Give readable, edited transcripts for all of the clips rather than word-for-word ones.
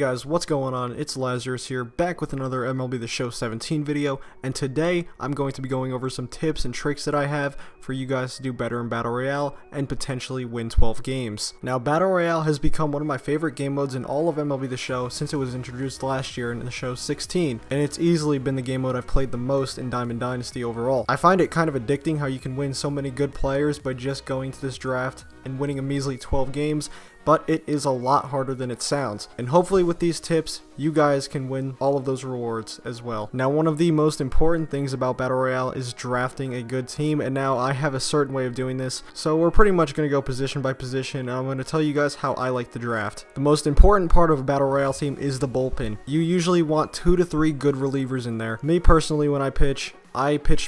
guys, what's going on? It's Lazarus here, back with another MLB The Show 17 video, and today I'm going to be going over some tips and tricks that I have for you guys to do better in Battle Royale and potentially win 12 games. Now, Battle Royale has become one of my favorite game modes in all of MLB The Show since it was introduced last year in the show 16, and it's easily been the game mode I've played the most in Diamond Dynasty overall. I find it kind of addicting how you can win so many good players by just going to this draft and winning a measly 12 games, but it is a lot harder than it sounds. And hopefully with these tips, you guys can win all of those rewards as well. Now, one of the most important things about Battle Royale is drafting a good team, and now I have a certain way of doing this, so we're pretty much going to go position by position, and I'm going to tell you guys how I like to draft. The most important part of a Battle Royale team is the bullpen. You usually want 2 to 3 good relievers in there. Me personally, when I pitch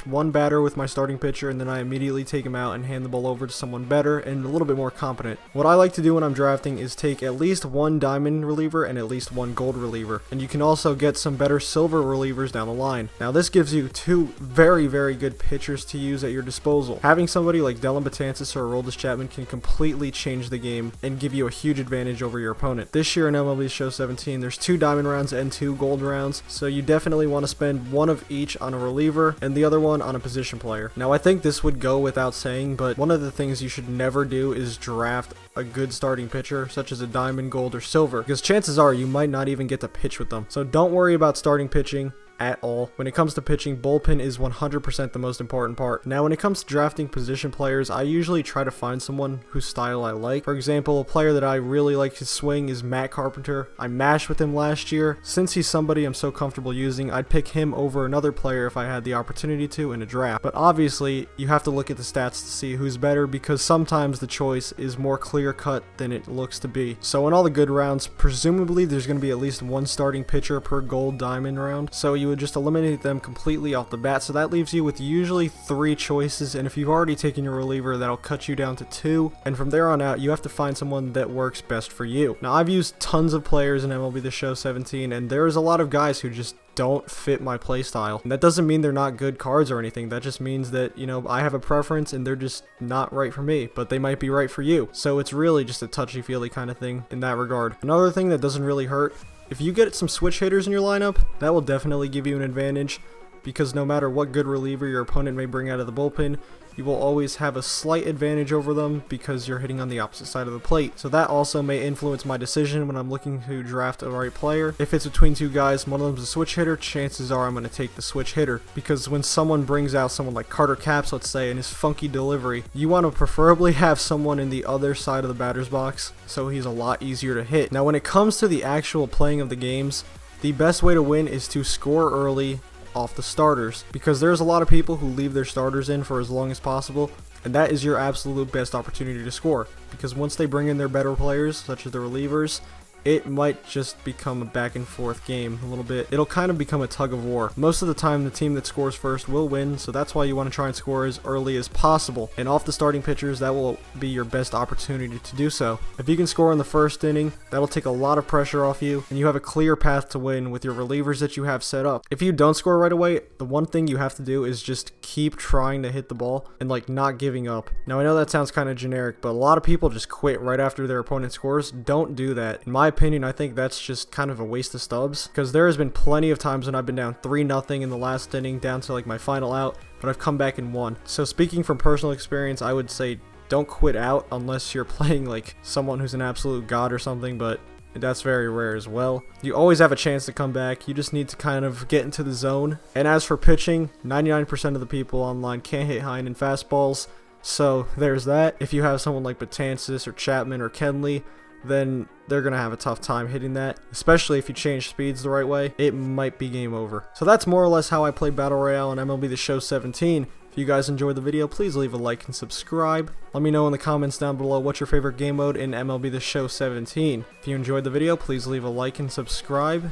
one batter with my starting pitcher, and then I immediately take him out and hand the ball over to someone better and a little bit more competent. What I like to do when I'm drafting is take at least 1 diamond reliever and at least 1 gold reliever, and you can also get some better silver relievers down the line. Now, this gives you 2 very good pitchers to use at your disposal. Having somebody like Dellin Betances or Aroldis Chapman can completely change the game and give you a huge advantage over your opponent. This year in MLB The Show 17, there's 2 diamond rounds and 2 gold rounds, so you definitely want to spend 1 of each on a reliever and the other one on a position player. Now, I think this would go without saying, but one of the things you should never do is draft a good starting pitcher, such as a diamond, gold, or silver, because chances are you might not even get to pitch with them. So don't worry about starting pitching at all. When it comes to pitching, bullpen is 100% the most important part. Now, when it comes to drafting position players, I usually try to find someone whose style I like. For example, a player that I really like his swing is Matt Carpenter. I mashed with him last year. Since he's somebody I'm so comfortable using, I'd pick him over another player if I had the opportunity to in a draft. But obviously, you have to look at the stats to see who's better, because sometimes the choice is more clear-cut than it looks to be. So in all the good rounds, presumably there's going to be at least 1 starting pitcher per gold diamond round. So you would just eliminate them completely off the bat, so that leaves you with usually 3 choices, and if you've already taken your reliever, that'll cut you down to 2, and from there on out you have to find someone that works best for you. Now, I've used tons of players in MLB The Show 17, and there's a lot of guys who just don't fit my playstyle. And that doesn't mean they're not good cards or anything. That just means that, you know, I have a preference and they're just not right for me, but they might be right for you. So it's really just a touchy-feely kind of thing in that regard. Another thing that doesn't really hurt, if you get some switch hitters in your lineup, that will definitely give you an advantage, because no matter what good reliever your opponent may bring out of the bullpen, you will always have a slight advantage over them because you're hitting on the opposite side of the plate. So that also may influence my decision when I'm looking to draft a right player. If it's between 2 guys, one of them's a switch hitter, chances are I'm going to take the switch hitter, because when someone brings out someone like Carter Capps, let's say, and his funky delivery, you want to preferably have someone in the other side of the batter's box, so he's a lot easier to hit. Now, when it comes to the actual playing of the games, the best way to win is to score early off the starters, because there's a lot of people who leave their starters in for as long as possible, and that is your absolute best opportunity to score, because once they bring in their better players, such as the relievers, it might just become a back and forth game a little bit. It'll kind of become a tug of war. Most of the time, the team that scores first will win, so that's why you want to try and score as early as possible. And off the starting pitchers, that will be your best opportunity to do so. If you can score in the first inning, that'll take a lot of pressure off you, and you have a clear path to win with your relievers that you have set up. If you don't score right away, the one thing you have to do is just keep trying to hit the ball and not giving up. Now, I know that sounds kind of generic, but a lot of people just quit right after their opponent scores. Don't do that. In my opinion, I think that's just kind of a waste of stubs, because there has been plenty of times when I've been down 3-0 in the last inning, down to my final out, but I've come back and won. So speaking from personal experience, I would say don't quit out unless you're playing someone who's an absolute god or something, but that's very rare as well. You always have a chance to come back. You just need to kind of get into the zone. And as for pitching, 99% of the people online can't hit high end fastballs, so there's that. If you have someone like Betances or Chapman or Kenley, then they're going to have a tough time hitting that, especially if you change speeds the right way. It might be game over. So that's more or less how I play Battle Royale on MLB The Show 17. If you guys enjoyed the video, please leave a like and subscribe. Let me know in the comments down below what's your favorite game mode in MLB The Show 17. If you enjoyed the video, please leave a like and subscribe.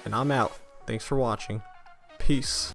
And I'm out. Thanks for watching. Peace.